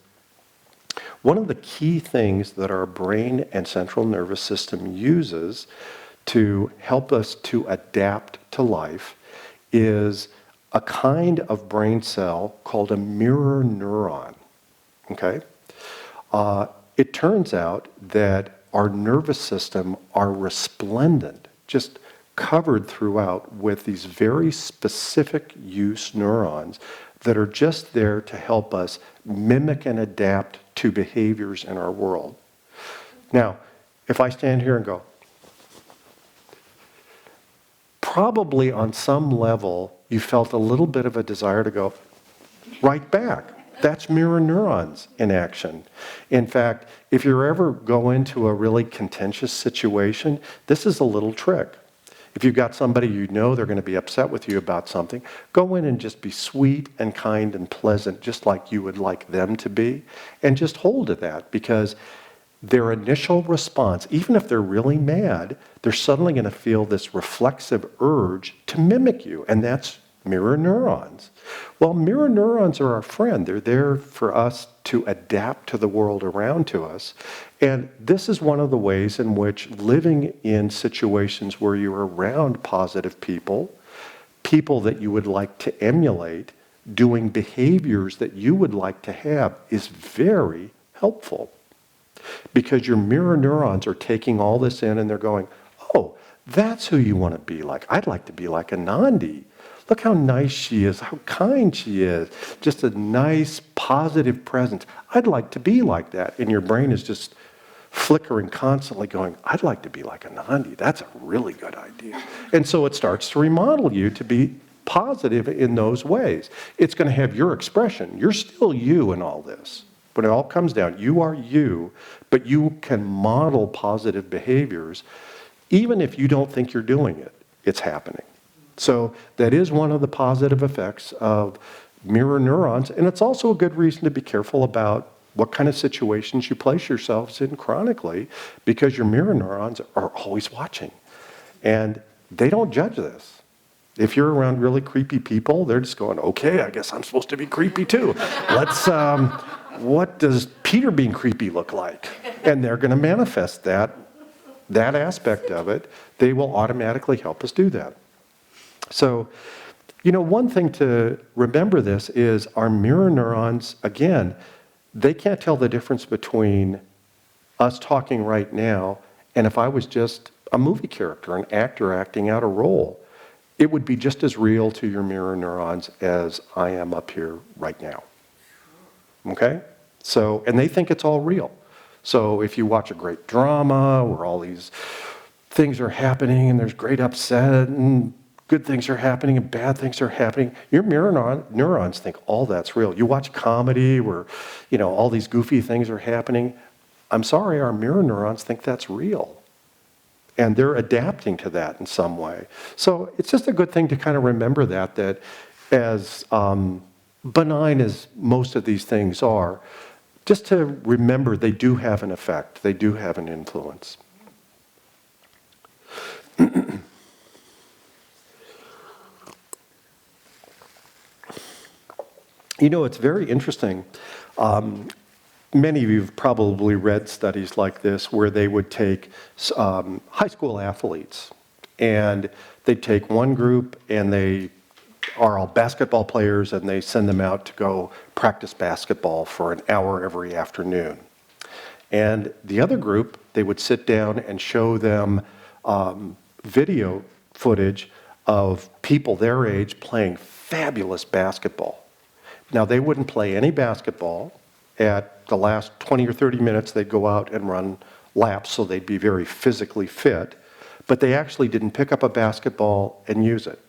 Speaker 1: one of the key things that our brain and central nervous system uses to help us to adapt to life is a kind of brain cell called a mirror neuron, okay? It turns out that our nervous system are resplendent, just covered throughout with these very specific use neurons that are just there to help us mimic and adapt to behaviors in our world. Now, if I stand here and go, probably on some level, you felt a little bit of a desire to go right back. That's mirror neurons in action. In fact, if you ever go into a really contentious situation, this is a little trick. If you've got somebody you know they're going to be upset with you about something, go in and just be sweet and kind and pleasant, just like you would like them to be, and just hold to that, because their initial response, even if they're really mad, they're suddenly going to feel this reflexive urge to mimic you, and that's mirror neurons. Well, mirror neurons are our friend. They're there for us to adapt to the world around to us. And this is one of the ways in which living in situations where you're around positive people, people that you would like to emulate, doing behaviors that you would like to have, is very helpful. Because your mirror neurons are taking all this in and they're going, oh, that's who you want to be like. I'd like to be like Anandi. Look how nice she is, how kind she is. Just a nice, positive presence. I'd like to be like that. And your brain is just flickering constantly going, I'd like to be like Anandi. That's a really good idea. And so it starts to remodel you to be positive in those ways. It's going to have your expression. You're still you in all this. When it all comes down, you are you, but you can model positive behaviors. Even if you don't think you're doing it, it's happening. So that is one of the positive effects of mirror neurons, and it's also a good reason to be careful about what kind of situations you place yourselves in chronically, because your mirror neurons are always watching, and they don't judge this. If you're around really creepy people, they're just going, okay, I guess I'm supposed to be creepy too. What does Peter being creepy look like? And they're going to manifest that aspect of it. They will automatically help us do that. So, one thing to remember this is our mirror neurons, again, they can't tell the difference between us talking right now and if I was just a movie character, an actor acting out a role. It would be just as real to your mirror neurons as I am up here right now. Okay? So, and they think it's all real. So if you watch a great drama where all these things are happening and there's great upset and good things are happening and bad things are happening, your neurons think all that's real. You watch comedy where, all these goofy things are happening. I'm sorry, our mirror neurons think that's real. And they're adapting to that in some way. So it's just a good thing to kind of remember that as benign as most of these things are, just to remember they do have an effect. They do have an influence. It's very interesting. Many of you have probably read studies like this where they would take high school athletes and they'd take one group and they are all basketball players and they send them out to go practice basketball for an hour every afternoon. And the other group, they would sit down and show them video footage of people their age playing fabulous basketball. Now, they wouldn't play any basketball. At the last 20 or 30 minutes, they'd go out and run laps, so they'd be very physically fit. But they actually didn't pick up a basketball and use it.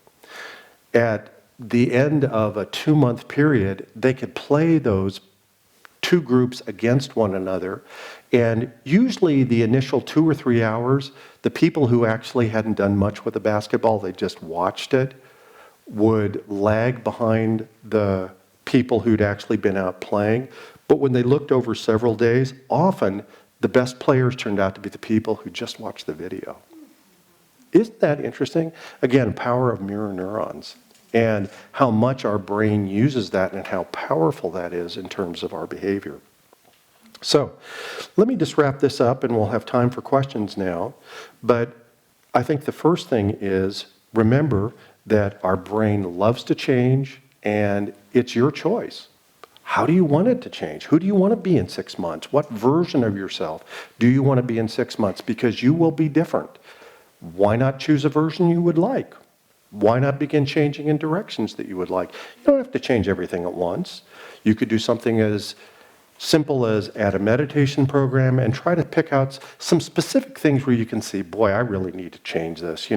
Speaker 1: At the end of a 2-month period, they could play those two groups against one another. And usually the initial 2 or 3 hours, the people who actually hadn't done much with the basketball, they just watched it, would lag behind the people who'd actually been out playing. But when they looked over several days, often the best players turned out to be the people who just watched the video. Isn't that interesting? Again, power of mirror neurons and how much our brain uses that and how powerful that is in terms of our behavior. So let me just wrap this up and we'll have time for questions now. But I think the first thing is remember that our brain loves to change and it's your choice. How do you want it to change? Who do you want to be in 6 months? What version of yourself do you want to be in 6 months? Because you will be different. Why not choose a version you would like? Why not begin changing in directions that you would like? You don't have to change everything at once. You could do something as simple as add a meditation program and try to pick out some specific things where you can see, boy, I really need to change this.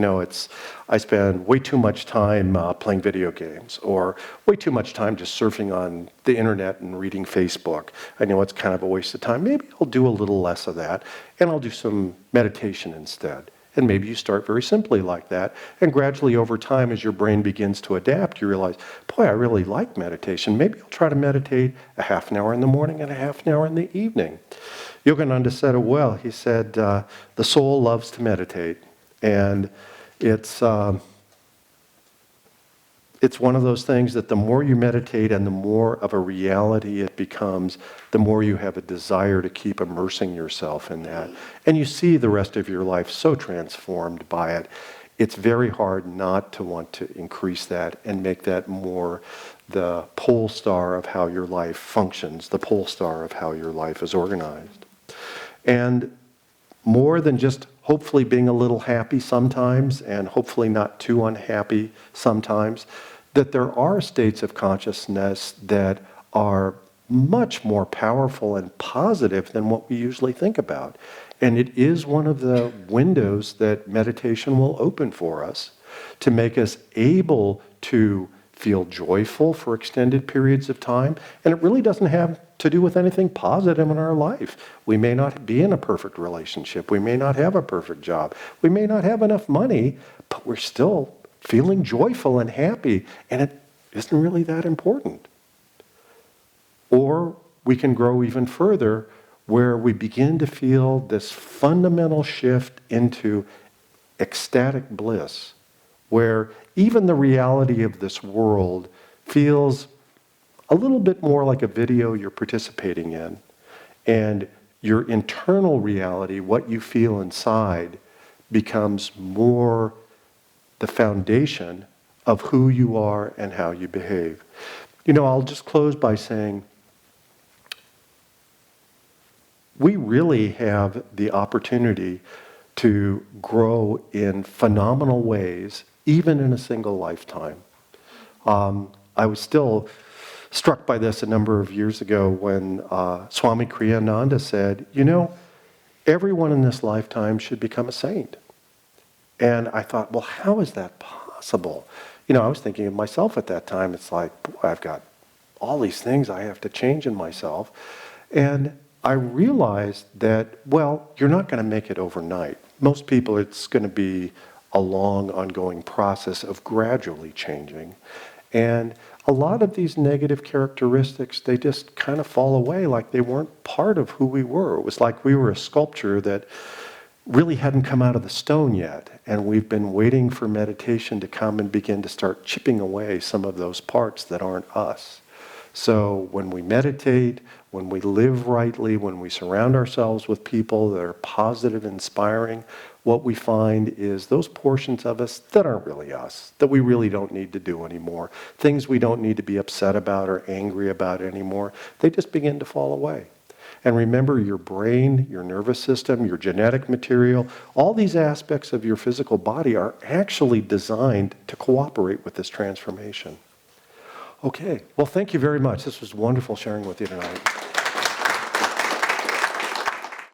Speaker 1: I spend way too much time playing video games or way too much time just surfing on the internet and reading Facebook. I know it's kind of a waste of time. Maybe I'll do a little less of that and I'll do some meditation instead. And maybe you start very simply like that. And gradually over time, as your brain begins to adapt, you realize, boy, I really like meditation. Maybe I'll try to meditate a half an hour in the morning and a half an hour in the evening. Yogananda said it well. He said, the soul loves to meditate. And it's one of those things that the more you meditate and the more of a reality it becomes, the more you have a desire to keep immersing yourself in that. And you see the rest of your life so transformed by it. It's very hard not to want to increase that and make that more the pole star of how your life functions, the pole star of how your life is organized. And more than just hopefully being a little happy sometimes and hopefully not too unhappy sometimes, that there are states of consciousness that are much more powerful and positive than what we usually think about. And it is one of the windows that meditation will open for us to make us able to feel joyful for extended periods of time. And it really doesn't have to do with anything positive in our life. We may not be in a perfect relationship. We may not have a perfect job. We may not have enough money, but we're still feeling joyful and happy. And it isn't really that important. Or we can grow even further where we begin to feel this fundamental shift into ecstatic bliss, where even the reality of this world feels a little bit more like a video you're participating in. And your internal reality, what you feel inside, becomes more the foundation of who you are and how you behave. I'll just close by saying, we really have the opportunity to grow in phenomenal ways, even in a single lifetime. I was still struck by this a number of years ago when Swami Kriyananda said, you know, everyone in this lifetime should become a saint. And I thought, well, how is that possible? You know, I was thinking of myself at that time. It's like, boy, I've got all these things I have to change in myself. And I realized that, well, you're not going to make it overnight. Most people, it's going to be a long, ongoing process of gradually changing. And a lot of these negative characteristics, they just kind of fall away like they weren't part of who we were. It was like we were a sculpture that really hadn't come out of the stone yet. And we've been waiting for meditation to come and begin to start chipping away some of those parts that aren't us. So when we meditate, when we live rightly, when we surround ourselves with people that are positive, inspiring, what we find is those portions of us that aren't really us, that we really don't need to do anymore, things we don't need to be upset about or angry about anymore, they just begin to fall away. And remember, your brain, your nervous system, your genetic material, all these aspects of your physical body are actually designed to cooperate with this transformation. Okay, well, thank you very much. This was wonderful sharing with you tonight.